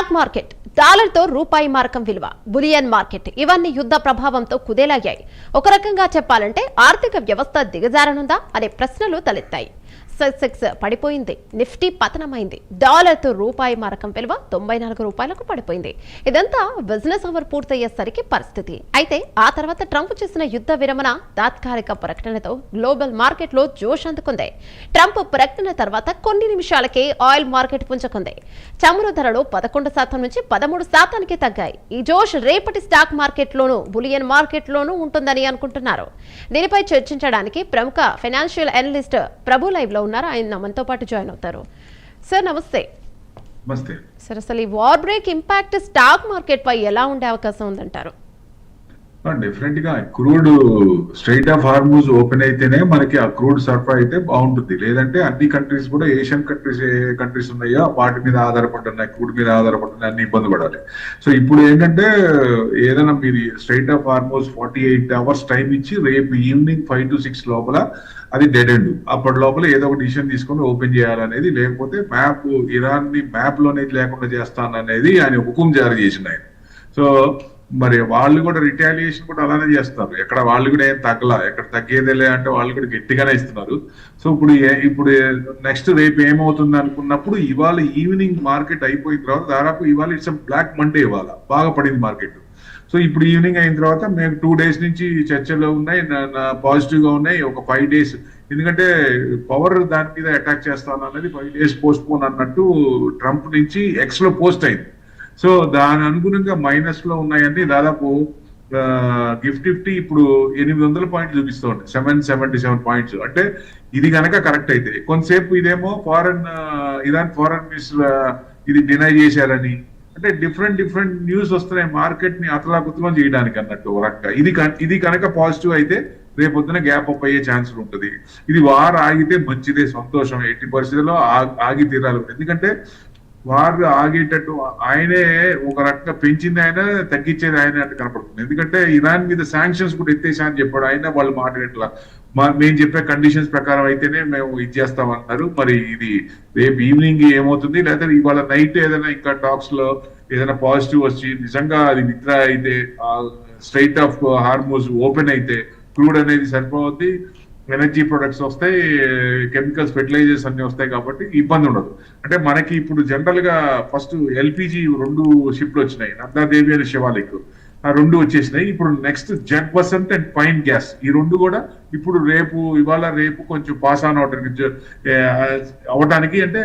Stock market, డాలర్తో రూపాయి మారకం విలువ, bullion market ఇవన్నీ యుద్ధ ప్రభావంతో కుదేలయ్యాయి. ఒక రకంగా చెప్పాలంటే ఆర్థిక వ్యవస్థ దిగజారనుందా అనే ప్రశ్నలు తలెత్తాయి. సెన్సెక్స్ పడిపోయింది, నిఫ్టీ పతనమైంది, డాలర్తో రూపాయి మారకం విలువ 94 రూపాయలకు పడిపోయింది. ఇదంతా బిజినెస్ అవర్ పూర్తయ్యేసరికి పరిస్థితి. అయితే ఆ తర్వాత ట్రంప్ చేసిన యుద్ధ విరమణ తాత్కాలిక ప్రకటనతో గ్లోబల్ మార్కెట్లో జోష్ అందుకుంది. ట్రంప్ ప్రకటన తర్వాత కొన్ని నిమిషాలకే ఆయిల్ మార్కెట్ పుంజుకుంది. చమురు ధరలు 11% నుంచి 13% తగ్గాయి. ఈ జోష్ రేపటి స్టాక్ మార్కెట్లోనూ బులియన్ మార్కెట్లోనూ ఉంటుందని అనుకుంటున్నారు. దీనిపై చర్చించడానికి ప్రముఖ ఫైనాన్షియల్ అనలిస్ట్ ప్రభు లైవ్ లో ఉన్నారు. ఆయన మనతో పాటు జాయిన్ అవుతారు. సార్ నమస్తే. సార్ అసలు ఈ war break impact stock market పై ఎలా ఉండే అవకాశం ఉందంటారు? డెఫినెట్ గా crude strait of Hormuz open అయితేనే మనకి ఆ క్రూడ్ సరఫరా అయితే బాగుంటుంది. లేదంటే అన్ని కంట్రీస్ కూడా ఏషియన్ కంట్రీస్ ఏ కంట్రీస్ ఉన్నాయో వాటి మీద ఆధారపడుతున్నాయి, క్రూడ్ మీద ఆధారపడుతున్నాయి, అన్ని ఇబ్బంది పడాలి. సో ఇప్పుడు ఏంటంటే ఏదైనా మీరు straight of Hormuz 48 hours time ఇచ్చి రేపు ఈవినింగ్ 5 to 6 లోపల అది డెడ్ ఎండ్. అప్పటి లోపల ఏదో ఒక డిసిషన్ తీసుకొని ఓపెన్ చేయాలనేది, లేకపోతే మ్యాప్ ఇరాన్ ని మ్యాప్ లోనే లేకుండా చేస్తాననేది ఆయన హుకుం జారీ చేసింది ఆయన. సో మరి వాళ్ళు కూడా రిటాలియేషన్ కూడా అలానే చేస్తారు. ఎక్కడ వాళ్ళు కూడా ఏం తగ్గలా, ఎక్కడ తగ్గేదేలే అంటే వాళ్ళు కూడా గట్టిగానే ఇస్తున్నారు. సో ఇప్పుడు నెక్స్ట్ రేపు ఏమవుతుంది అనుకున్నప్పుడు ఇవాళ ఈవినింగ్ మార్కెట్ అయిపోయిన తర్వాత దాదాపు ఇవాళ ఇట్స్ బ్లాక్ మండే, ఇవాళ బాగా పడింది మార్కెట్. సో ఇప్పుడు ఈవినింగ్ అయిన తర్వాత మేము 2 days నుంచి చర్చలో ఉన్నాయి, పాజిటివ్ గా ఉన్నాయి. ఒక 5 days ఎందుకంటే పవర్ దాని మీద అటాక్ చేస్తాను అనేది 5 days పోస్ట్ పోన్ అన్నట్టు ట్రంప్ నుంచి ఎక్స్ లో పోస్ట్ అయింది. సో దాని అనుగుణంగా మైనస్ లో ఉన్నాయని దాదాపు నిఫ్టీ ఇప్పుడు 800 పాయింట్లు చూపిస్తోంది, 777 పాయింట్స్. అంటే ఇది కనుక కరెక్ట్ అయితే కొంతసేపు ఇదేమో ఇరాన్ ఫారెన్ మినిస్టర్ ఇది డినై చేశారని, అంటే డిఫరెంట్ న్యూస్ వస్తున్నాయి మార్కెట్ ని అతలాకుతలం చేయడానికి అన్నట్టు రకంగా. ఇది కనుక పాజిటివ్ అయితే రేపొద్దున గ్యాప్ అప్ అయ్యే ఛాన్స్ ఉంటుంది. ఇది వార్ ఆగితే మంచిదే, సంతోషం. ఎట్టి పరిస్థితుల్లో ఆగి తీరాలి. ఎందుకంటే వారు ఆగేటట్టు ఆయనే ఒక రకంగా పెంచింది ఆయన, తగ్గించేది ఆయన అంటే కనపడుతుంది. ఎందుకంటే ఇరాన్ మీద శాంక్షన్స్ కూడా ఎత్తేసా అని చెప్పాడు ఆయన. వాళ్ళు మాట్లాడేట్లా మేము చెప్పే కండిషన్స్ ప్రకారం అయితేనే మేము ఇది చేస్తామన్నారు. మరి ఇది రేపు ఈవినింగ్ ఏమవుతుంది, లేదా ఇవాళ నైట్ ఏదైనా ఇంకా టాక్స్ లో ఏదైనా పాజిటివ్ వచ్చి నిజంగా అది విత్డ్రా అయితే, స్ట్రైట్ ఆఫ్ హార్మోజ్ ఓపెన్ అయితే క్రూడ్ అనేది సరిపోద్ది, ఎనర్జీ ప్రొడక్ట్స్ వస్తాయి, కెమికల్స్, ఫెర్టిలైజర్స్ అన్ని వస్తాయి. కాబట్టి ఇబ్బంది ఉండదు. అంటే మనకి ఇప్పుడు జనరల్ గా ఫస్ట్ ఎల్పిజి 2 షిప్లు వచ్చినాయి, నందాదేవి అని శివాలిక్, ఆ 2 వచ్చేసినాయి. ఇప్పుడు నెక్స్ట్ జెట్ వసంత్ అండ్ పైన్ గ్యాస్, ఈ 2 కూడా ఇప్పుడు ఇవాళ రేపు కొంచెం పాస్ ఆన్ అవటానికి అంటే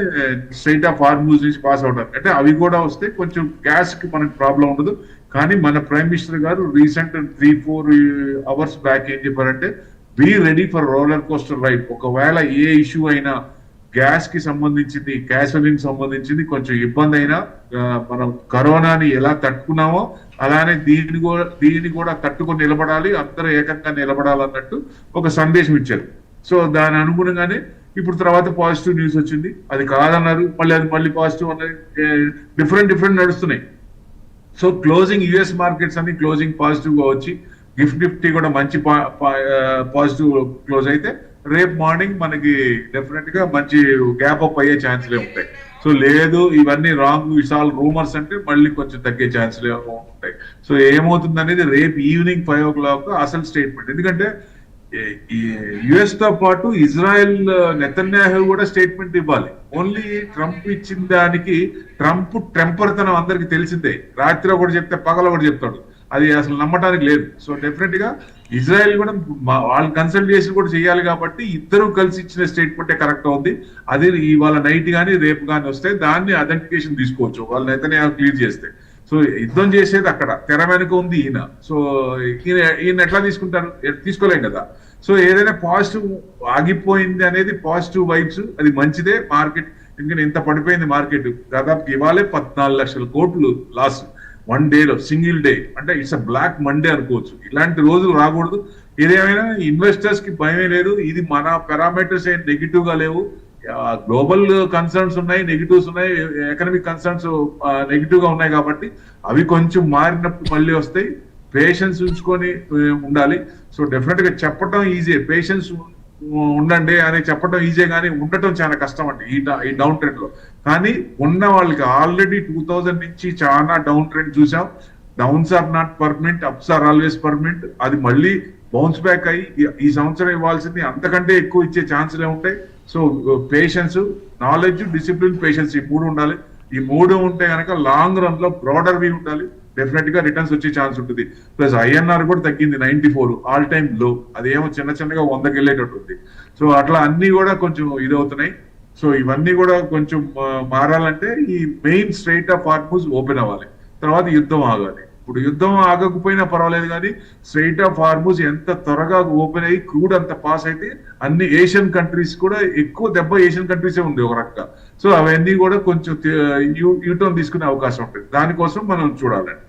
స్ట్రైట్ ఆఫ్ హార్మూజ్ నుంచి పాస్ అవడానికి, అంటే అవి కూడా వస్తే కొంచెం గ్యాస్ కి మనకు ప్రాబ్లం ఉండదు. కానీ మన ప్రైమ్ మినిస్టర్ గారు రీసెంట్ 3-4 hours బ్యాక్ ఏం చెప్పారంటే, be ready for roller coaster ride. ఒకవేళ ఏ ఇష్యూ అయినా గ్యాస్ కి సంబంధించింది, గ్యాసోలిన్ సంబంధించింది కొంచెం ఇబ్బంది అయినా, మనం కరోనాని ఎలా తట్టుకున్నామో అలానే దీన్ని కూడా తట్టుకొని నిలబడాలి, అందరూ ఏకంగా నిలబడాలన్నట్టు ఒక సందేశం ఇచ్చారు. సో దాని అనుగుణంగానే ఇప్పుడు తర్వాత పాజిటివ్ న్యూస్ వచ్చింది. అది కాదన్నారు, మళ్ళీ పాజిటివ్ అన్నది, డిఫరెంట్ నడుస్తున్నాయి. సో క్లోజింగ్ యుఎస్ మార్కెట్స్ అన్ని క్లోజింగ్ పాజిటివ్ గా వచ్చి నిఫ్టీ కూడా మంచి పాజిటివ్ క్లోజ్ అయితే రేపు మార్నింగ్ మనకి డెఫినెట్ గా మంచి గ్యాప్ అప్ అయ్యే ఛాన్స్లే ఉంటాయి. సో లేదు ఇవన్నీ రాంగ్, ఇట్స్ ఆల్ రూమర్స్ అంటే మళ్ళీ కొంచెం తగ్గే ఛాన్స్లే ఉంటాయి. సో ఏమవుతుంది అనేది రేపు ఈవినింగ్ 5 o'clock అసలు స్టేట్మెంట్. ఎందుకంటే యుఎస్ తో పాటు ఇజ్రాయెల్ నెతన్యాహు కూడా స్టేట్మెంట్ ఇవ్వాలి. ఓన్లీ ట్రంప్ ఇచ్చిన దానికి ట్రంప్ టెంపర్తనం అందరికి తెలిసిందే. రాత్రి ఒకటి చెప్తే పగల ఒకటి చెప్తాడు, అది అసలు నమ్మటానికి లేదు. సో డెఫినెట్ గా ఇజ్రాయెల్ కూడా వాళ్ళు కన్సల్ట్ చేసి కూడా చేయాలి. కాబట్టి ఇద్దరు కలిసి ఇచ్చిన స్టేట్మెంటే కరెక్ట్ అవుతుంది. అది ఇవాళ నైట్ కానీ రేపు కానీ వస్తే దాన్ని ఐడెంటిఫికేషన్ తీసుకోవచ్చు వాళ్ళు నెతన్యాహు క్లియర్ చేస్తే. సో యుద్ధం చేసేది అక్కడ తెర వెనుక ఉంది ఈయన. సో ఈయన ఎట్లా తీసుకుంటారు, తీసుకోలేం కదా. సో ఏదైనా పాజిటివ్ ఆగిపోయింది అనేది పాజిటివ్ వైబ్స్, అది మంచిదే మార్కెట్. ఎందుకంటే ఇంత పడిపోయింది మార్కెట్, దాదాపు ఇవాళే 14 లక్షల కోట్లు లాస్ 1 day, సింగిల్ డే. అంటే ఇట్స్ అ బ్లాక్ మండే అనుకోవచ్చు. ఇలాంటి రోజులు రాకూడదు. ఏదేమైనా ఇన్వెస్టర్స్ కి భయమే లేదు. ఇది మన పారామీటర్స్ ఏం నెగిటివ్ గా లేవు. గ్లోబల్ కన్సర్న్స్ ఉన్నాయి, నెగిటివ్స్ ఉన్నాయి, ఎకనామిక్ కన్సర్న్స్ నెగిటివ్ గా ఉన్నాయి. కాబట్టి అవి కొంచెం మారినప్పుడు మళ్ళీ వస్తాయి. పేషెన్స్ ఉంచుకొని ఉండాలి. సో డెఫినెట్ గా చెప్పడం ఈజీ, పేషెన్స్ ఉండండి అని చెప్పడం ఈజీ, కానీ ఉండటం చాలా కష్టం అండి ఈ డౌన్ ట్రెండ్ లో. కానీ ఉన్న వాళ్ళకి ఆల్రెడీ 2000 నుంచి చాలా డౌన్ ట్రెండ్ చూసాం. Downs are not permanent, ups are always permanent. అది మళ్ళీ బౌన్స్ బ్యాక్ అయ్యి ఈ సంవత్సరం ఇవ్వాల్సింది అంతకంటే ఎక్కువ ఇచ్చే ఛాన్సులే ఉంటాయి. So patience, knowledge, discipline, patience ఈ మూడు ఉండాలి. ఈ మూడు ఉంటే కనుక లాంగ్ రన్ లో బ్రాడర్ వ్యూ ఉండాలి, డెఫినెట్ గా రిటర్న్స్ వచ్చే ఛాన్స్ ఉంటుంది. ప్లస్ ఐఎన్ఆర్ కూడా తగ్గింది 94 ఆల్ టైమ్ లో. అదేమో చిన్నగా 100కి వెళ్ళేటట్టు ఉంది. సో అట్లా అన్ని కూడా కొంచెం ఇదవుతున్నాయి. సో ఇవన్నీ కూడా కొంచెం మారాలంటే ఈ main straight of Hormuz open అవ్వాలి, తర్వాత యుద్ధం ఆగాలి. ఇప్పుడు యుద్ధం ఆగకపోయినా పర్వాలేదు, కానీ స్ట్రైట్ ఆఫ్ హార్మూజ్ ఎంత త్వరగా ఓపెన్ అయ్యి క్రూడ్ అంత పాస్ అయితే అన్ని ఏషియన్ కంట్రీస్ కూడా ఎక్కువ దెబ్బ ఏషియన్ కంట్రీసే ఉంది ఒక రకంగా. సో అవన్నీ కూడా కొంచెం యూటర్న్ తీసుకునే అవకాశం ఉంటుంది. దానికోసం మనం చూడాలండి.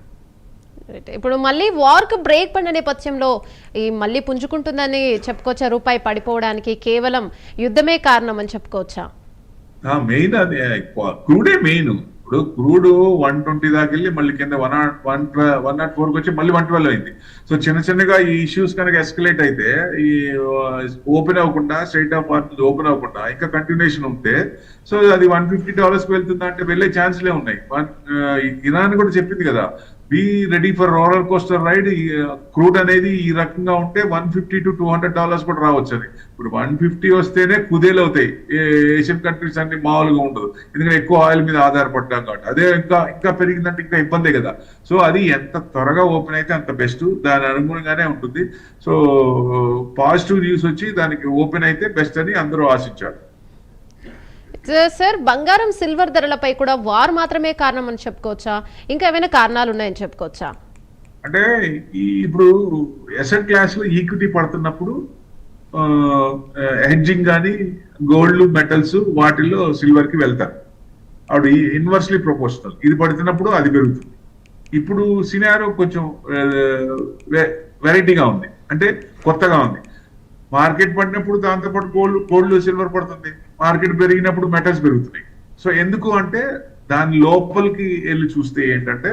ఇప్పుడు మళ్ళీ వార్కు బ్రేక్ పడిన నేపథ్యంలో ఈ మళ్ళీ పుంజుకుంటుందని చెప్పుకోవచ్చా? రూపాయి పడిపోవడానికి కేవలం యుద్ధమే కారణం అని చెప్పుకోవచ్చా? మెయిన్ అది క్రూడే మెయిన్. ఇప్పుడు క్రూడ్ 120 దాకా వెళ్ళి మళ్ళీ కింద 104కి వచ్చి మళ్ళీ 112 అయింది. సో చిన్నగా ఈ ఇష్యూస్ కనుక ఎస్కలేట్ అయితే ఈ ఓపెన్ అవ్వకుండా, స్ట్రైట్ ఆఫ్ హార్మూజ్ ఓపెన్ అవ్వకుండా ఇంకా కంటిన్యూషన్ ఉంటే సో అది $150 వెళ్తుందా అంటే వెళ్ళే ఛాన్స్లే ఉన్నాయి. ఇరాన్ కూడా చెప్పింది కదా, be ready for roller coaster ride. Crude అనేది ఈ రకంగా ఉంటే $150 to $200 కూడా రావచ్చు అని. ఇప్పుడు 150 వస్తేనే కుదేలు అవుతాయి ఏషియన్ కంట్రీస్ అన్ని, మామూలుగా ఉండదు. ఎందుకంటే ఎక్కువ ఆయిల్ మీద ఆధారపడ్డాం కాబట్టి. అదే ఇంకా పెరిగిందంటే ఇంకా ఇబ్బందే కదా. సో అది ఎంత త్వరగా ఓపెన్ అయితే అంత బెస్ట్, దాని అనుగుణంగానే ఉంటుంది. సో పాజిటివ్ న్యూస్ వచ్చి దానికి ఓపెన్ అయితే బెస్ట్ అని అందరూ ఆశించారు. సార్, బంగారం సిల్వర్ ధరలపై కూడా వార్ మాత్రమే కారణం అని చెప్పుకోవచ్చా? ఇంకా ఏమైనా కారణాలు ఉన్నాయని చెప్పుకోవచ్చా? అంటే ఇప్పుడు ఎసెట్ క్లాస్ లో ఈక్విటీ పడుతున్నప్పుడు హెడ్జింగ్ కానీ గోల్డ్, మెటల్స్ వాటిల్లో సిల్వర్ కి వెళ్తారు. అప్పుడు ఇన్వర్స్లీ ప్రపోర్షనల్. ఇది పడుతున్నప్పుడు అది పెరుగుతుంది. ఇప్పుడు సినారో కొంచెం వెరైటీగా ఉంది, అంటే కొత్తగా ఉంది. మార్కెట్ పడినప్పుడు దాంతోపాటు గోల్డ్ సిల్వర్ పడుతుంది, మార్కెట్ పెరిగినప్పుడు మెటల్స్ పెరుగుతున్నాయి. సో ఎందుకు అంటే దాని లోపలికి వెళ్ళి చూస్తే ఏంటంటే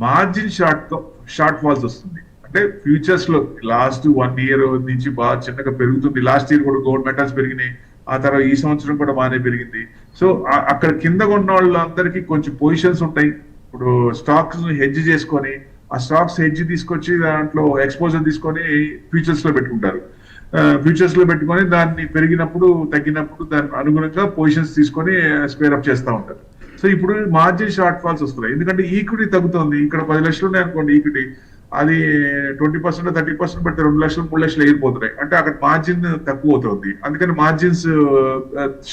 మార్జిన్ షార్ట్ ఫాల్స్ వస్తుంది. అంటే ఫ్యూచర్స్ లో లాస్ట్ 1 year నుంచి బాగా చిన్నగా పెరుగుతుంది. లాస్ట్ ఇయర్ కూడా గోల్డ్ మెటల్స్ పెరిగినాయి, ఆ తర్వాత ఈ సంవత్సరం కూడా బాగానే పెరిగింది. సో అక్కడ కింద ఉన్న వాళ్ళందరికీ కొంచెం పొజిషన్స్ ఉంటాయి. ఇప్పుడు స్టాక్స్ హెడ్జ్ చేసుకొని, ఆ స్టాక్స్ హెడ్జ్ తీసుకొచ్చి దాంట్లో ఎక్స్పోజర్ తీసుకొని ఫ్యూచర్స్ లో పెట్టుకుంటారు. ఫ్యూచర్స్ లో పెట్టుకొని దాన్ని పెరిగినప్పుడు తగ్గినప్పుడు దాని అనుగుణంగా పొజిషన్స్ తీసుకొని స్క్వేర్ అప్ చేస్తూ ఉంటారు. సో ఇప్పుడు మార్జిన్ షార్ట్ ఫాల్స్ వస్తున్నాయి, ఎందుకంటే ఈక్విటీ తగ్గుతుంది. ఇక్కడ 10 లక్షలు ఉన్నాయి అనుకోండి ఈక్విటీ, అది 20% 30% పెడితే 2 లక్షలు 3 లక్షలు ఎగిరిపోతున్నాయి. అంటే అక్కడ మార్జిన్ తక్కువ అవుతుంది. అందుకని మార్జిన్స్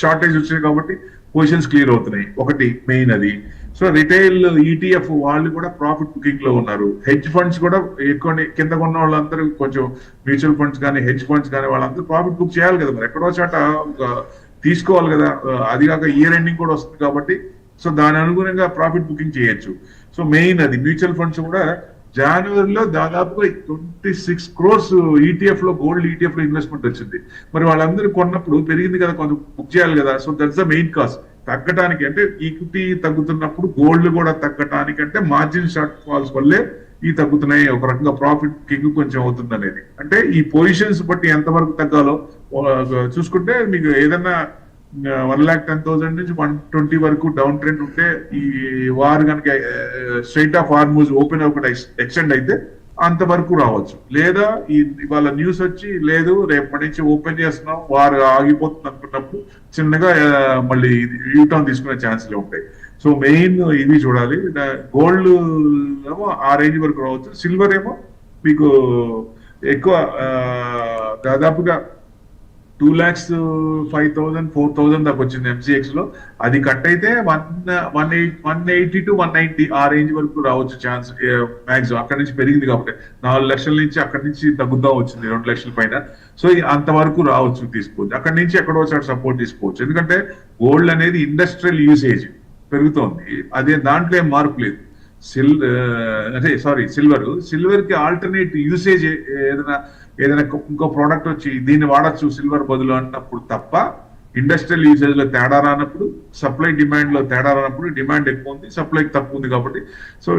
షార్టేజ్ వచ్చినాయి కాబట్టి పొజిషన్స్ క్లియర్ అవుతున్నాయి. ఒకటి మెయిన్ అది. సో రిటైల్ ఈటీఎఫ్ వాళ్ళు కూడా ప్రాఫిట్ బుకింగ్ లో ఉన్నారు. హెడ్జ్ ఫండ్స్ కూడా ఎక్కువ కింద ఉన్న వాళ్ళందరూ కొంచెం మ్యూచువల్ ఫండ్స్ కానీ హెడ్జ్ ఫండ్స్ కానీ వాళ్ళందరూ ప్రాఫిట్ బుక్ చేయాలి కదా, మరి ఎక్కడో చాట తీసుకోవాలి కదా. అది కాక ఇయర్ ఎండింగ్ కూడా వస్తుంది కాబట్టి సో దాని అనుగుణంగా ప్రాఫిట్ బుకింగ్ చేయొచ్చు. సో మెయిన్ అది. మ్యూచువల్ ఫండ్స్ కూడా జనవరిలో దాదాపుగా 26 crores ఈటీఎఫ్ లో, గోల్డ్ ఈటీఎఫ్ లో ఇన్వెస్ట్మెంట్ వచ్చింది. మరి వాళ్ళందరూ కొన్నప్పుడు పెరిగింది కదా, కొంచెం బుక్ చేయాలి కదా. So that's the main cost. తగ్గటానికి అంటే ఈక్విటీ తగ్గుతున్నప్పుడు గోల్డ్ కూడా తగ్గటానికి అంటే మార్జిన్ షార్ట్ ఫాల్స్ వల్లే ఈ తగ్గుతున్నాయి. ఒక రకంగా ప్రాఫిట్ కింగ్ కొంచెం అవుతుంది అనేది. అంటే ఈ పొజిషన్స్ బట్టి ఎంతవరకు తగ్గాలో చూసుకుంటే మీకు ఏదన్నా 1,10,000 నుంచి 120 వరకు డౌన్ ట్రెండ్ ఉంటే ఈ వార్ కనుక స్ట్రైట్ ఆఫ్ హార్మూజ్ ఓపెన్ అవ్వకుండా ఎక్స్టెండ్ అయితే అంతవరకు రావచ్చు. లేదా ఇవాళ న్యూస్ వచ్చి లేదు రేపటి నుంచి ఓపెన్ చేస్తున్నాం, వారు ఆగిపోతుంది అనుకున్నప్పుడు చిన్నగా మళ్ళీ యూటర్న్ తీసుకునే ఛాన్స్లే ఉంటాయి. సో మెయిన్ ఇవి చూడాలి. గోల్డ్ ఏమో ఆ రేంజ్ వరకు రావచ్చు. సిల్వర్ ఏమో మీకు ఎక్కువ దాదాపుగా 2,05,000 4,000 దాకా వచ్చింది ఎంసీఎక్స్ లో. అది కట్ అయితే 180 to 190 ఆ రేంజ్ వరకు రావచ్చు ఛాన్స్ మ్యాక్సిమం. అక్కడి నుంచి పెరిగింది కాబట్టి 4 లక్షల నుంచి అక్కడి నుంచి తగ్గుతా వచ్చింది 2 లక్షల పైన. సో అంతవరకు రావచ్చు, తీసుకోవచ్చు. అక్కడి నుంచి ఎక్కడో ఒకసారి సపోర్ట్ తీసుకోవచ్చు. ఎందుకంటే గోల్డ్ అనేది ఇండస్ట్రియల్ యూసేజ్ పెరుగుతోంది, అదే దాంట్లో ఏం మార్పు లేదు. సిల్వర్ కి ఆల్టర్నేట్ యూసేజ్ ఏదైనా ఇంకో ప్రోడక్ట్ వచ్చి దీన్ని వాడచ్చు సిల్వర్ బదులు అన్నప్పుడు తప్ప, ఇండస్ట్రియల్ యూసేజ్ లో తేడా రానప్పుడు, సప్లై డిమాండ్ లో తేడా రానప్పుడు, డిమాండ్ ఎక్కువ ఉంది సప్లై తక్కువ ఉంది కాబట్టి. సో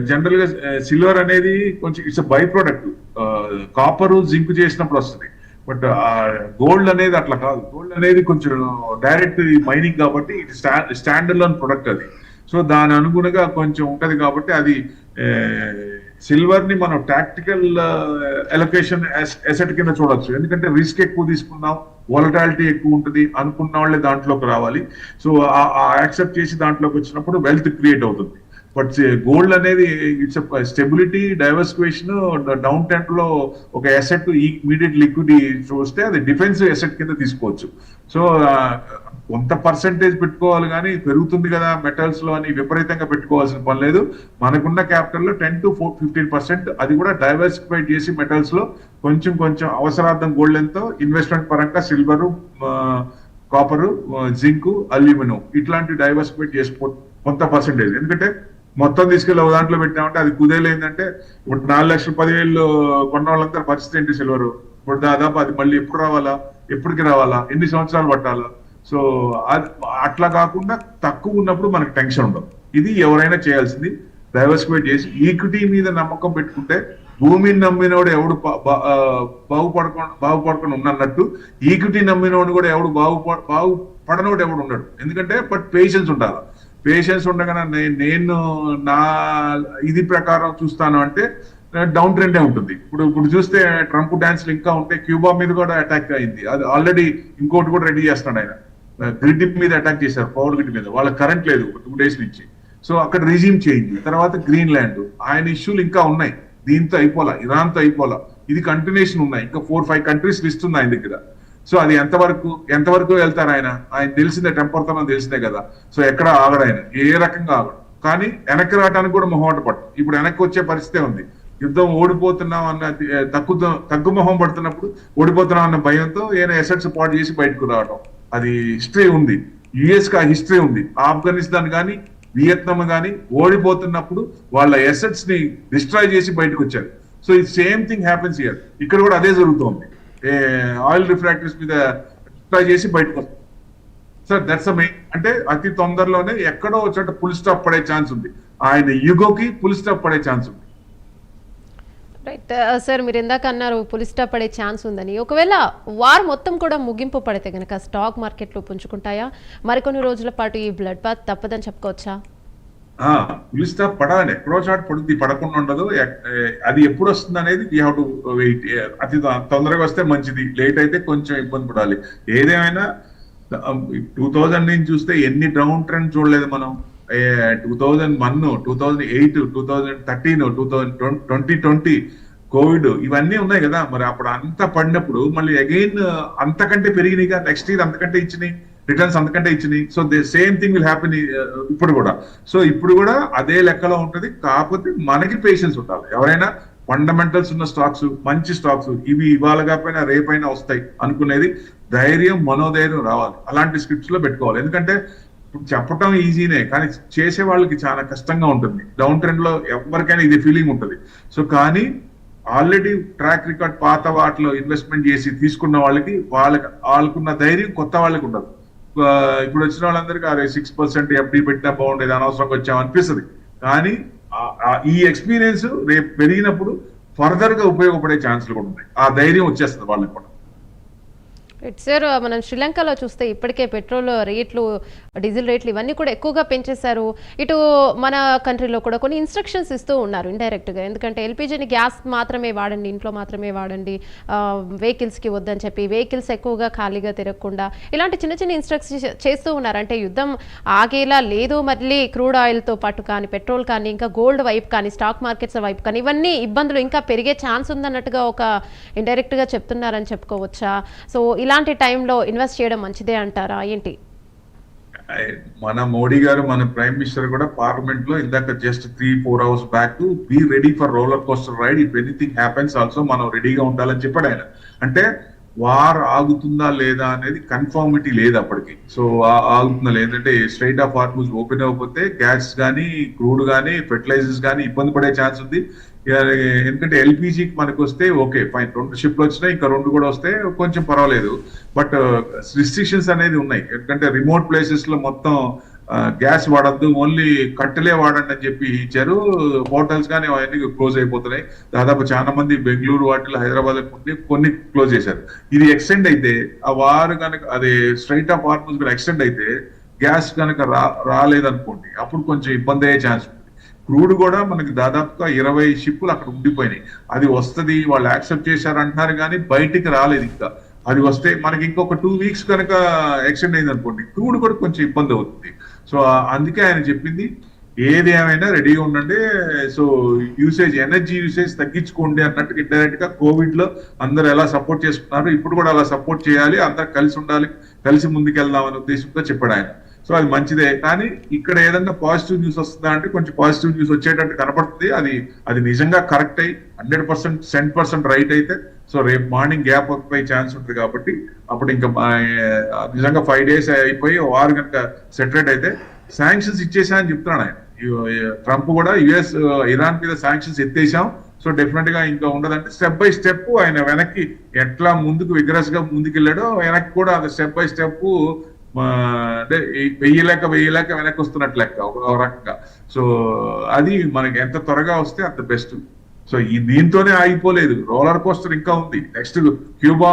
జనరల్ గా సిల్వర్ అనేది కొంచెం it's by product. Copper zinc చేసినప్పుడు వస్తుంది, బట్ గోల్డ్ అనేది అట్లా కాదు. గోల్డ్ అనేది కొంచెం డైరెక్ట్ మైనింగ్ కాబట్టి ఇది స్టాండ్ అలోన్ ప్రొడక్ట్ అది. సో దాని అనుగుణంగా కొంచెం ఉంటది కాబట్టి అది సిల్వర్ ని మనం టాక్టికల్ ఎలొకేషన్ అసెట్ కింద చూడొచ్చు. ఎందుకంటే రిస్క్ ఎక్కువ తీసుకున్నాం, వాలటాలిటీ ఎక్కువ ఉంటుంది అనుకున్న వాళ్ళే దాంట్లోకి రావాలి. సో యాక్సెప్ట్ చేసి దాంట్లోకి వచ్చినప్పుడు వెల్త్ క్రియేట్ అవుతుంది. బట్ గోల్డ్ అనేది it's stability, diversification. Down tent లో ఒక అసెట్ ఇమీడియట్ లిక్విడిటీ చూస్తే అది డిఫెన్సివ్ అసెట్ కింద తీసుకోవచ్చు. సో కొంత పర్సెంటేజ్ పెట్టుకోవాలి కానీ పెరుగుతుంది కదా మెటల్స్ లో అని విపరీతంగా పెట్టుకోవాల్సిన పని లేదు. మనకున్న క్యాపిటల్ లో 10 to 15%, అది కూడా డైవర్సిఫైడ్ చేసి మెటల్స్ లో కొంచెం కొంచెం అవసరార్థం గోల్డ్ ఎంతో, ఇన్వెస్ట్మెంట్ పరంగా సిల్వర్, కాపర్, జింక్, అల్యూమినియం ఇట్లాంటి డైవర్సిఫైడ్ చేసుకో కొంత పర్సెంటేజ్. ఎందుకంటే మొత్తం తీసుకెళ్ళి ఒక దాంట్లో పెట్టామంటే అది కుదేలేందంటే ఇప్పుడు 4,10,000 కొన్న వాళ్ళంతా పరిస్థితి ఏంటి సిల్వర్ ఇప్పుడు దాదాపు అది మళ్ళీ ఎప్పుడు రావాలా, ఎప్పటికి రావాలా, ఎన్ని సంవత్సరాలు పట్టాలా. సో అది అట్లా కాకుండా తక్కువ ఉన్నప్పుడు మనకు టెన్షన్ ఉండదు. ఇది ఎవరైనా చేయాల్సింది. డైవర్సిఫైడ్ చేసి ఈక్విటీ మీద నమ్మకం పెట్టుకుంటే భూమిని నమ్మినోడు ఎవడు బాగుపడకుండా ఉన్నట్టు ఈక్విటీ నమ్మినోడు కూడా ఎవడు బాగుపడనోడు ఎవడు ఉన్నాడు. ఎందుకంటే బట్ పేషెన్స్ ఉండాలి. పేషెన్స్ ఉండగానే నేను నా ఇది ప్రకారం చూస్తాను అంటే డౌన్ ట్రెండే ఉంటుంది. ఇప్పుడు చూస్తే ట్రంప్ డాన్స్లు ఇంకా ఉంటే క్యూబా మీద కూడా అటాక్ అయింది. అది ఆల్రెడీ ఇంకోటి కూడా రెడీ చేస్తున్నాడు ఆయన. గ్రిడ్ మీద అటాక్ చేశారు, పవర్ గ్రిడ్ మీద. వాళ్ళకి కరెంట్ లేదు 2 days నుంచి. సో అక్కడ రిజీమ్ చేంజ్, తర్వాత గ్రీన్లాండ్, ఆయన ఇష్యూలు ఇంకా ఉన్నాయి. దీంతో అయిపోలా, ఇరాన్తో అయిపోలా, ఇది కంటిన్యూషన్ ఉన్నాయి. ఇంకా 4-5 కంట్రీస్ లిస్ట్ ఉంది ఆయన దగ్గర. సో అది ఎంతవరకు వెళ్తారు ఆయన తెలిసిందే, టెంపర్తనం తెలిసిందే కదా. సో ఎక్కడ ఆగడు ఆయన, ఏ రకంగా ఆగడు. కానీ వెనక్కి రావడానికి కూడా మొహమాట పట్టు. ఇప్పుడు వెనక్కి వచ్చే పరిస్థితే ఉంది. యుద్ధం ఓడిపోతున్నాం అన్న తగ్గు మొహం పడుతున్నప్పుడు ఓడిపోతున్నాం అన్న భయంతో ఈయన ఎసెట్స్ పాటు చేసి బయటకు రావడం, అది హిస్టరీ ఉంది. యుఎస్ కి ఆ హిస్టరీ ఉంది. ఆఫ్ఘనిస్తాన్ కానీ వియత్నాం కానీ ఓడిపోతున్నప్పుడు వాళ్ళ ఎసెట్స్ ని డిస్ట్రాయ్ చేసి బయటకు వచ్చారు. సో ఈ సేమ్ థింగ్ హ్యాపెన్స్ హియర్. ఇక్కడ కూడా అదే జరుగుతుంది. ఆయిల్ రిఫ్రాక్టరీస్ మీద డిస్ట్రాయ్ చేసి బయటకు వస్తారు. Sir that's main. అంటే అతి తొందరలోనే ఎక్కడో చోట ఫుల్ స్టాప్ పడే ఛాన్స్ ఉంది. ఆయన యుగోకి ఫుల్ స్టాప్ పడే ఛాన్స్ ఉంది. రైట్ సార్, మీరు ఇందాక అన్నారు పులి స్టాప్ పడే ఛాన్స్ ఉందని. ఒకవేళ వార్ మొత్తం కూడా ముగింపు పడితే కనుక స్టాక్ మార్కెట్లు పుంజుకుంటాయా? మరికొన్ని రోజుల పాటు ఈ బ్లడ్ బాత్ తప్పదని చెప్పుకోవచ్చా? పులి స్టాప్ పడాలని ఎక్కడో చాటు పడుద్ది, పడకుండా ఉండదు. అది ఎప్పుడు వస్తుంది అనేది వీ హావ్ టు వెయిట్. అతి తొందరగా వస్తే మంచిది, లేట్ అయితే కొంచెం ఇబ్బంది పడాలి. ఏదేమైనా 2000 నుంచి చూస్తే ఎన్ని డౌన్ ట్రెండ్ చూడలేదు మనం. 2001, 2008, 2013, 2020 కోవిడ్ ఇవన్నీ ఉన్నాయి కదా. మరి అప్పుడు అంతా పడినప్పుడు మళ్ళీ అగైన్ అంతకంటే పెరిగినాయిగా. నెక్స్ట్ ఇయర్ అంతకంటే ఇచ్చినాయి, రిటర్న్స్ అంతకంటే ఇచ్చినాయి. So they same thing will happen ఇప్పుడు కూడా. సో ఇప్పుడు కూడా అదే లెక్కలో ఉంటది. కాకపోతే మనకి పేషెన్స్ ఉండాలి. ఎవరైనా ఫండమెంటల్స్ ఉన్న స్టాక్స్, మంచి స్టాక్స్, ఇవి ఇవాళ కాకపోయినా రేపైనా వస్తాయి అనుకునేది ధైర్యం, మనోధైర్యం రావాలి. అలాంటి స్క్రిప్ట్స్ లో పెట్టుకోవాలి. ఎందుకంటే చెప్పటం ఈజీనే, కానీ చేసే వాళ్ళకి చాలా కష్టంగా ఉంటుంది. డౌన్ ట్రెండ్ లో ఎవరికైనా ఇది ఫీలింగ్ ఉంటుంది. సో కానీ ఆల్రెడీ ట్రాక్ రికార్డ్ పాత వాటిలో ఇన్వెస్ట్మెంట్ చేసి తీసుకున్న వాళ్ళకున్న ధైర్యం కొత్త వాళ్ళకి ఉండదు. ఇప్పుడు వచ్చిన వాళ్ళందరికీ 6% ఎఫ్డి పెట్టినా బాగుండేది, అనవసరంగా వచ్చాం అనిపిస్తుంది. కానీ ఈ ఎక్స్పీరియన్స్ రేపు పెరిగినప్పుడు ఫర్దర్ గా ఉపయోగపడే ఛాన్సులు కూడా ఉన్నాయి. ఆ ధైర్యం వచ్చేస్తుంది వాళ్ళకి కూడా. సార్, మనం శ్రీలంకలో చూస్తే ఇప్పటికే పెట్రోల్ రేట్లు, డీజిల్ రేట్లు ఇవన్నీ కూడా ఎక్కువగా పెంచేశారు. ఇటు మన కంట్రీలో కూడా కొన్ని ఇన్స్ట్రక్షన్స్ ఇస్తూ ఉన్నారు ఇండైరెక్ట్గా. ఎందుకంటే ఎల్పిజిని గ్యాస్ మాత్రమే వాడండి, ఇంట్లో మాత్రమే వాడండి, వెహికల్స్కి వద్దని చెప్పి, వెహికల్స్ ఎక్కువగా ఖాళీగా తిరగకుండా ఇలాంటి చిన్న చిన్న ఇన్స్ట్రక్షన్స్ చేస్తూ ఉన్నారు. అంటే యుద్ధం ఆగేలా లేదు. మళ్ళీ క్రూడ్ ఆయిల్తో పాటు కానీ, పెట్రోల్ కానీ, ఇంకా గోల్డ్ వైపు కానీ, స్టాక్ మార్కెట్స్ వైపు కానీ ఇవన్నీ ఇబ్బందులు ఇంకా పెరిగే ఛాన్స్ ఉందన్నట్టుగా ఒక ఇండైరెక్ట్గా చెప్తున్నారని చెప్పుకోవచ్చా? సో ఇలాంటి టైంలో ఇన్వెస్ట్ చేయడం మంచిదే అంటారా ఏంటి? మన మోడీ గారు, మన ప్రైమ్ మినిస్టర్ కూడా పార్లమెంట్ లో ఇందాక just 3-4 hours back be ready for roller coaster ride if anything happens also మనం రెడీగా ఉండాలని చెప్పాడు ఆయన. అంటే వార్ ఆగుతుందా లేదా అనేది కన్ఫర్మిటీ లేదు అప్పటికి. సో ఆగుతుందా లేదంటే స్ట్రైట్ ఆఫ్ హార్మూజ్ ఓపెన్ అవ్వకపోతే గ్యాస్ కానీ, క్రూడ్ కానీ, ఫెర్టిలైజర్స్ కానీ ఇబ్బంది పడే ఛాన్స్ ఉంది. ఎందుకంటే ఎల్పిజికి మనకు వస్తే ఓకే ఫైన్, 2 షిప్లు వచ్చినాయి, ఇంకా 2 కూడా వస్తే కొంచెం పర్వాలేదు. బట్ రిస్ట్రిక్షన్స్ అనేది ఉన్నాయి. ఎందుకంటే రిమోట్ ప్లేసెస్ లో మొత్తం గ్యాస్ వాడద్దు, ఓన్లీ కట్టెలే వాడండి అని చెప్పి ఇచ్చారు. హోటల్స్ కానీ అవన్నీ క్లోజ్ అయిపోతున్నాయి. దాదాపు చాలా మంది బెంగళూరు వాటిలో హైదరాబాద్ కొన్ని క్లోజ్ చేశారు. ఇది ఎక్స్టెండ్ అయితే ఆ వారు కనుక అది స్ట్రైట్ ఆఫ్ హార్మోజ్ కూడా ఎక్స్టెండ్ అయితే గ్యాస్ కనుక రాలేదనుకోండి, అప్పుడు కొంచెం ఇబ్బంది అయ్యే ఛాన్స్ ఉంది. క్రూడ్ కూడా మనకి దాదాపుగా 20 షిప్పులు అక్కడ ఉండిపోయినాయి. అది వస్తుంది, వాళ్ళు యాక్సెప్ట్ చేశారు అంటున్నారు కానీ బయటికి రాలేదు ఇంకా. అది వస్తే మనకి ఇంకొక 2 వీక్స్ కనుక ఎక్స్టెండ్ అయింది అనుకోండి, క్రూడ్ కూడా కొంచెం ఇబ్బంది అవుతుంది. సో అందుకే ఆయన చెప్పింది ఏది ఏమైనా రెడీగా ఉండండి. సో ఎనర్జీ యూసేజ్ తగ్గించుకోండి అన్నట్టు ఇండైరెక్ట్ గా కోవిడ్ లో అందరు ఎలా సపోర్ట్ చేసుకున్నారు, ఇప్పుడు కూడా అలా సపోర్ట్ చేయాలి, అందరు కలిసి ఉండాలి, కలిసి ముందుకెళ్దాం అనే ఉద్దేశంతో చెప్పాడు ఆయన. సో అది మంచిదే. కానీ ఇక్కడ ఏదన్నా పాజిటివ్ న్యూస్ వస్తుందా అంటే కొంచెం పాజిటివ్ న్యూస్ వచ్చేటట్టు కనపడుతుంది. అది నిజంగా కరెక్ట్ అయ్యి 100% రైట్ అయితే సో రేపు మార్నింగ్ గ్యాప్ అయ్యే ఛాన్స్ ఉంటుంది. కాబట్టి అప్పుడు ఇంకా నిజంగా 5 days అయిపోయి వారు కనుక సెటరేట్ అయితే శాంక్షన్స్ ఇచ్చేసా అని చెప్తున్నాడు ఆయన. ట్రంప్ కూడా యుఎస్ ఇరాన్ మీద శాంక్షన్స్ ఎత్తేసాం, సో డెఫినెట్ గా ఇంకా ఉండదంటే స్టెప్ బై స్టెప్ ఆయన వెనక్కి ఎట్లా ముందుకు విగ్రస్ గా ముందుకెళ్ళాడో వెనక్కి కూడా అది స్టెప్ బై స్టెప్ అంటే వెయ్యలేక వెనక్కి వస్తున్నట్లు లెక్క ఒక రకంగా. సో అది మనకి ఎంత త్వరగా వస్తే అంత బెస్ట్. సో దీంతోనే ఆగిపోలేదు, రోలర్ కోస్టర్ ఇంకా ఉంది. నెక్స్ట్ క్యూబా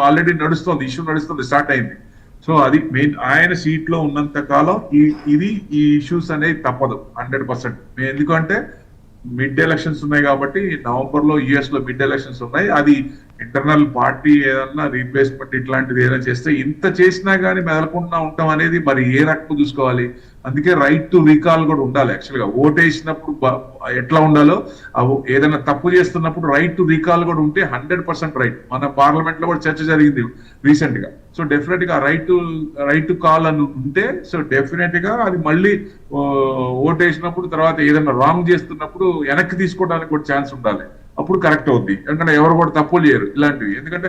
ఆల్రెడీ నడుస్తుంది, ఇష్యూ నడుస్తుంది, స్టార్ట్ అయింది. సో అది మెయిన్, ఆయన సీట్ లో ఉన్నంత కాలం ఈ ఇష్యూస్ అనేది తప్పదు 100%. ఎందుకంటే మిడ్ ఎలక్షన్స్ ఉన్నాయి కాబట్టి, నవంబర్ లో యుఎస్ లో మిడ్ ఎలక్షన్స్ ఉన్నాయి. అది ఇంటర్నల్ పార్టీ ఏదన్నా రీప్లేస్మెంట్ ఇట్లాంటిది ఏదైనా చేస్తే, ఇంత చేసినా కానీ మెదలకుండా ఉంటాం అనేది మరి ఏ రకం చూసుకోవాలి. అందుకే రైట్ టు రీకాల్ కూడా ఉండాలి. యాక్చువల్ గా ఓటేసినప్పుడు ఎట్లా ఉండాలో, ఏదైనా తప్పు చేస్తున్నప్పుడు రైట్ టు రీకాల్ కూడా ఉంటే 100% రైట్. మన పార్లమెంట్ లో కూడా చర్చ జరిగింది రీసెంట్ గా. సో డెఫినెట్ గా రైట్ టు కాల్ అని ఉంటే, సో డెఫినెట్ గా అది మళ్ళీ ఓటేసినప్పుడు తర్వాత ఏదైనా రాంగ్ చేస్తున్నప్పుడు వెనక్కి తీసుకోవడానికి కూడా ఛాన్స్ ఉండాలి. అప్పుడు కరెక్ట్ అవుద్ది. ఎందుకంటే ఎవరు కూడా తప్పులు చేయరు ఇలాంటివి. ఎందుకంటే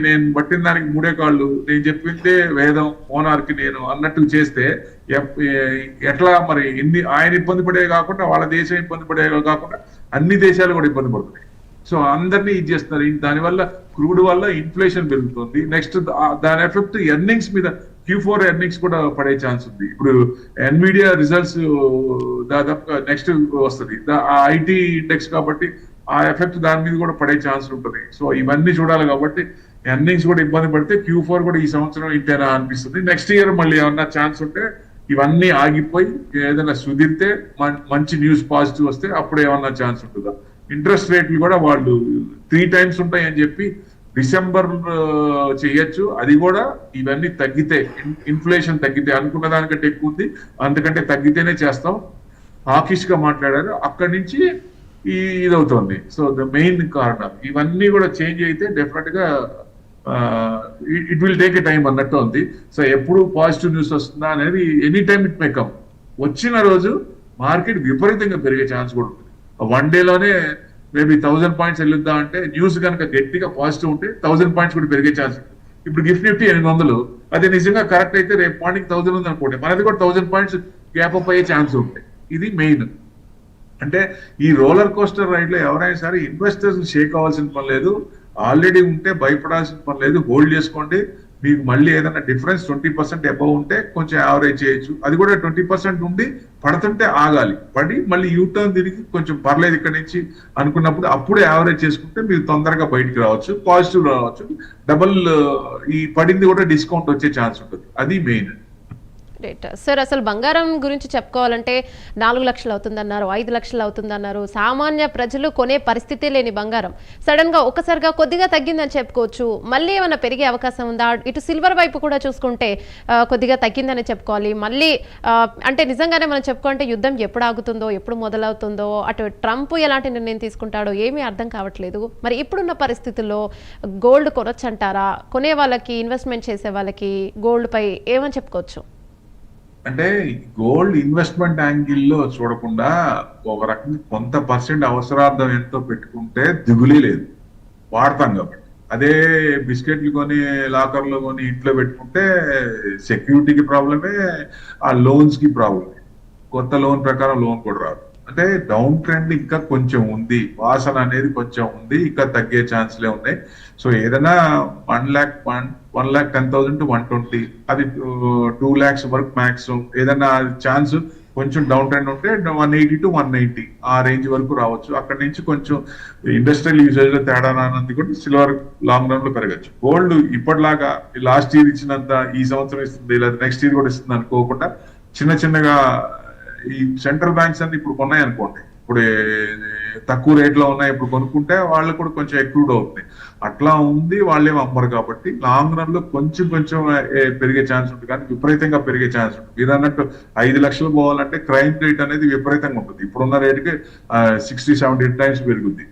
నేను పట్టిన దానికి 3 కాళ్ళు, నేను చెప్పిందే వేదం, మోనార్కి నేను అన్నట్టు చేస్తే ఎట్లా మరి ఆయన ఇబ్బంది పడే కాకుండా వాళ్ళ దేశం ఇబ్బంది పడే కాకుండా అన్ని దేశాలు కూడా ఇబ్బంది పడుతున్నాయి. సో అందరినీ ఇది చేస్తున్నారు. దానివల్ల క్రూడ్ వల్ల ఇన్ఫ్లేషన్ పెరుగుతుంది. నెక్స్ట్ దాని ఎఫెక్ట్ ఎర్నింగ్స్ మీద, Q4 ఎర్నింగ్స్ కూడా పడే ఛాన్స్ ఉంది. ఇప్పుడు ఎన్విడియా రిజల్ట్స్ దాదాపుగా నెక్స్ట్ వస్తుంది, ఆ ఐటీ ఇండెక్స్ కాబట్టి ఆ ఎఫెక్ట్ దాని మీద కూడా పడే ఛాన్స్ ఉంటుంది. సో ఇవన్నీ చూడాలి కాబట్టి ఎర్నింగ్స్ కూడా ఇబ్బంది పడితే Q4 కూడా ఈ సంవత్సరం ఇంతేనా అనిపిస్తుంది. నెక్స్ట్ ఇయర్ మళ్ళీ ఏమన్నా ఛాన్స్ ఉంటే ఇవన్నీ ఆగిపోయి ఏదైనా సుదిరితే మంచి న్యూస్ పాజిటివ్ వస్తే అప్పుడు ఏమన్నా ఛాన్స్ ఉంటుందా. ఇంట్రెస్ట్ రేట్లు కూడా వాళ్ళు 3 times ఉంటాయి అని చెప్పి డిసెంబర్ చేయొచ్చు. అది కూడా ఇవన్నీ తగ్గితే, ఇన్ఫ్లేషన్ తగ్గితే, అనుకున్న దానికంటే ఎక్కువ ఉంది, అందుకంటే తగ్గితేనే చేస్తాం ఆకిష్ గా మాట్లాడారు. అక్కడి నుంచి ఇదవుతుంది. సో ద మెయిన్ కారణం ఇవన్నీ కూడా చేంజ్ అయితే డెఫినెట్ గా it will take a time అన్నట్టు ఉంది. సో ఎప్పుడు పాజిటివ్ న్యూస్ వస్తుందా అనేది any time it may come. వచ్చిన రోజు మార్కెట్ విపరీతంగా పెరిగే ఛాన్స్ కూడా ఉంటుంది. 1 dayలోనే మేబీ 1000 points వెళ్ళొద్దా అంటే న్యూస్ కనుక గట్టిగా పాజిటివ్ ఉంటే 1000 points కూడా పెరిగే ఛాన్స్ ఉంటుంది. ఇప్పుడు గిఫ్ట్ నిఫ్టీ 800, అది నిజంగా కరెక్ట్ అయితే రేపు మార్నింగ్ 1000 ఉంది అనుకోండి, మనది కూడా 1000 points గ్యాప్ అప్ అయ్యే ఛాన్స్ ఉంటాయి. ఇది మెయిన్. అంటే ఈ రోలర్ కోస్టర్ రైడ్ లో ఎవరైనా సరే ఇన్వెస్టర్స్ షేక్ అవ్వాల్సిన పని లేదు, ఆల్రెడీ ఉంటే భయపడాల్సిన పని లేదు, హోల్డ్ చేసుకోండి. మీకు మళ్ళీ ఏదైనా డిఫరెన్స్ 20% అబవ్ ఉంటే కొంచెం యావరేజ్ చేయొచ్చు. అది కూడా 20% ఉండి పడుతుంటే ఆగాలి, పడి మళ్ళీ యూటర్న్ తిరిగి కొంచెం పర్లేదు ఇక్కడ నుంచి అనుకున్నప్పుడు అప్పుడే యావరేజ్ చేసుకుంటే మీరు తొందరగా బయటికి రావచ్చు, పాజిటివ్ రావచ్చు. డబుల్ ఈ పడింది కూడా డిస్కౌంట్ వచ్చే ఛాన్స్ ఉంటుంది. అది మెయిన్. రైట్ సార్, అసలు బంగారం గురించి చెప్పుకోవాలంటే 4 లక్షలు అవుతుందన్నారు, 5 లక్షలు అవుతుందన్నారు. సామాన్య ప్రజలు కొనే పరిస్థితి లేని బంగారం సడన్ గా ఒక్కసారిగా కొద్దిగా తగ్గిందని చెప్పుకోవచ్చు. మళ్ళీ ఏమైనా పెరిగే అవకాశం ఉందా? ఇటు సిల్వర్ వైపు కూడా చూసుకుంటే కొద్దిగా తగ్గిందని చెప్పుకోవాలి. మళ్ళీ అంటే నిజంగానే మనం చెప్పుకోవాలంటే యుద్ధం ఎప్పుడు ఆగుతుందో, ఎప్పుడు మొదలవుతుందో, అటు ట్రంప్ ఎలాంటి నిర్ణయం తీసుకుంటాడో ఏమీ అర్థం కావట్లేదు. మరి ఇప్పుడున్న పరిస్థితుల్లో గోల్డ్ కొనొచ్చు అంటారా? కొనే వాళ్ళకి, ఇన్వెస్ట్మెంట్ చేసే వాళ్ళకి గోల్డ్ పై ఏమని చెప్పుకోవచ్చు? అంటే గోల్డ్ ఇన్వెస్ట్మెంట్ యాంగిల్లో చూడకుండా ఒక రకంగా కొంత % అవసరార్థం ఎంతో పెట్టుకుంటే దిగులే లేదు, వాడతాం కాబట్టి. అదే బిస్కెట్లు కొని లాకర్లో కొని ఇంట్లో పెట్టుకుంటే సెక్యూరిటీకి ప్రాబ్లమే, ఆ లోన్స్ కి ప్రాబ్లమే. కొత్త లోన్ ప్రకారం లోన్ కూడా రాదు. అంటే డౌన్ ట్రెండ్ ఇంకా కొంచెం ఉంది, వాసన అనేది కొంచెం ఉంది, ఇంకా తగ్గే ఛాన్స్లే ఉన్నాయి. సో ఏదైనా 1,10,000 to 120, అది 2 lakhs వరకు మ్యాక్స్. ఏదైనా ఛాన్స్ కొంచెం డౌన్ ట్రెండ్ ఉంటే 180 to 190 ఆ రేంజ్ వరకు రావచ్చు. అక్కడ నుంచి కొంచెం ఇండస్ట్రియల్ యూసేజ్ లో తేడా అన్నది కూడా సిల్వర్ లాంగ్ రన్ లో పెరగచ్చు. గోల్డ్ ఇప్పటిలాగా లాస్ట్ ఇయర్ ఇచ్చినంత ఈ సంవత్సరం ఇస్తుంది లేదా నెక్స్ట్ ఇయర్ కూడా ఇస్తుంది అనుకోకుండా చిన్న చిన్నగా ఈ సెంట్రల్ బ్యాంక్స్ అన్ని ఇప్పుడు కొన్నాయి అనుకోండి, ఇప్పుడు తక్కువ రేట్ లో ఉన్నాయి, ఇప్పుడు కొనుక్కుంటే వాళ్ళు కూడా కొంచెం ఎక్కువ అవుతుంది. అట్లా ఉంది, వాళ్ళేం అమ్మరు. కాబట్టి లాంగ్ రన్ లో కొంచెం కొంచెం పెరిగే ఛాన్స్ ఉంటుంది, కానీ విపరీతంగా పెరిగే ఛాన్స్ ఉంటుంది. మీరు అన్నట్టు 5 లక్షలు పోవాలంటే క్రైమ్ రేట్ అనేది విపరీతంగా ఉంటుంది. ఇప్పుడున్న రేటుకి 60-70 టైమ్స్ పెరుగుద్ది.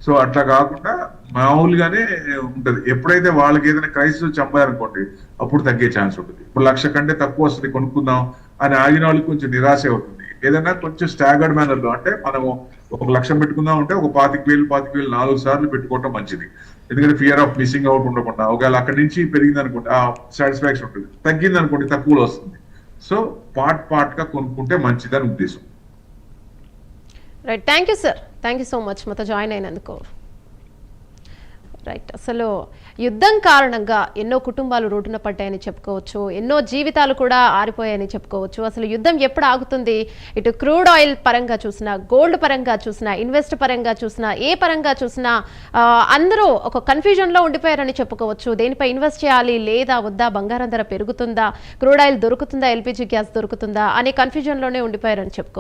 సో అట్లా కాకుండా మామూలుగానే ఉంటది. ఎప్పుడైతే వాళ్ళకి ఏదైనా క్రైసిస్ వచ్చి అమ్మారనుకోండి, అప్పుడు తగ్గే ఛాన్స్ ఉంటుంది. ఇప్పుడు 1,00,000 కంటే తక్కువ వస్తుంది కొనుక్కుందాం అని ఆగిన వాళ్ళకి కొంచెం నిరాశ అవుతుంది. ఏదైనా కొంచెం స్టాగర్డ్ మేనర్ లో, అంటే మనము 1,00,000 పెట్టుకుందాం అంటే ఒక 25,000 4 సార్లు పెట్టుకోవటం మంచిది. ఎందుకంటే ఫియర్ ఆఫ్ మిస్సింగ్ అవుట్ ఉండకుండా, ఒకవేళ అక్కడి నుంచి పెరిగింది అనుకోండి ఆ సాటిస్ఫాక్షన్ ఉంటుంది, తగ్గింది అనుకోండి తక్కువలో వస్తుంది. సో పార్ట్ గా కొనుక్కుంటే మంచిదని ఉద్దేశం. Right, thank you sir, thank you so much మాతో జాయిన్ అయినందుకు. రైట్, అసలు యుద్ధం కారణంగా ఎన్నో కుటుంబాలు రోడ్డున పడ్డాయని చెప్పుకోవచ్చు, ఎన్నో జీవితాలు కూడా ఆరిపోయాయని చెప్పుకోవచ్చు. అసలు యుద్ధం ఎప్పుడు ఆగుతుంది? ఇటు క్రూడ్ ఆయిల్ పరంగా చూసినా, గోల్డ్ పరంగా చూసినా, ఇన్వెస్ట్ పరంగా చూసినా, ఏ పరంగా చూసినా అందరూ ఒక కన్ఫ్యూజన్లో ఉండిపోయారని చెప్పుకోవచ్చు. దేనిపై ఇన్వెస్ట్ చేయాలి లేదా వద్దా, బంగారం ధర పెరుగుతుందా, క్రూడ్ ఆయిల్ దొరుకుతుందా, ఎల్పిజి గ్యాస్ దొరుకుతుందా అనే కన్ఫ్యూజన్లోనే ఉండిపోయారని చెప్పుకోవచ్చు.